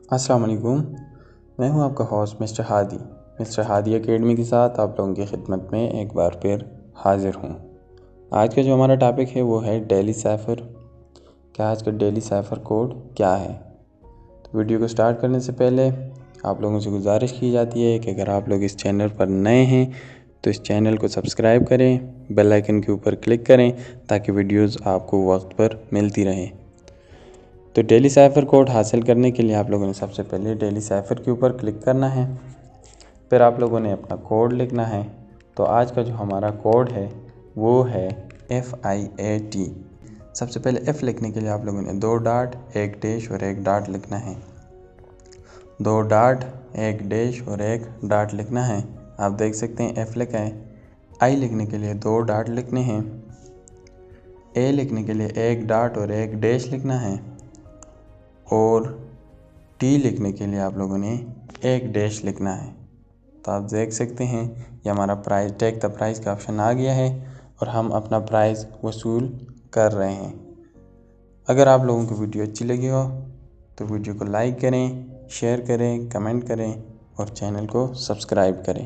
अस्सलाम वालेकुम। मैं हूं आपका होस्ट मिस्टर हादी एकेडमी के साथ आप लोगों की खिदमत में एक बार फिर हाज़िर हूं। आज का जो हमारा टॉपिक है वो है डेली साइफ़र। क्या आज का डेली साइफ़र कोड क्या है। तो वीडियो को स्टार्ट करने से पहले आप लोगों से गुजारिश की जाती है कि अगर आप लोग इस चैनल पर नए हैं तो इस चैनल को सब्सक्राइब करें, बेल आइकन के ऊपर क्लिक करें ताकि वीडियोज़ आपको वक्त पर मिलती रहें। तो डेली साइफ़र कोड हासिल करने के लिए आप लोगों ने सबसे पहले डेली साइफ़र के ऊपर क्लिक करना है, फिर आप लोगों ने अपना कोड लिखना है। तो आज का जो हमारा कोड है वो है FIAT। सबसे पहले F लिखने के लिए आप लोगों ने 2 डॉट 1 डैश और 1 डॉट लिखना है। 2 डॉट 1 डैश और 1 डॉट लिखना है। आप देख सकते हैं F लिखा है। I लिखने के लिए 2 डॉट लिखने हैं। A लिखने के लिए 1 डॉट और 1 डैश लिखना है और T लिखने के लिए आप लोगों ने 1 डैश लिखना है। तो आप देख सकते हैं ये हमारा प्राइस टेक द प्राइस का ऑप्शन आ गया है और हम अपना प्राइस वसूल कर रहे हैं। अगर आप लोगों को वीडियो अच्छी लगी हो तो वीडियो को लाइक करें, शेयर करें, कमेंट करें और चैनल को सब्सक्राइब करें।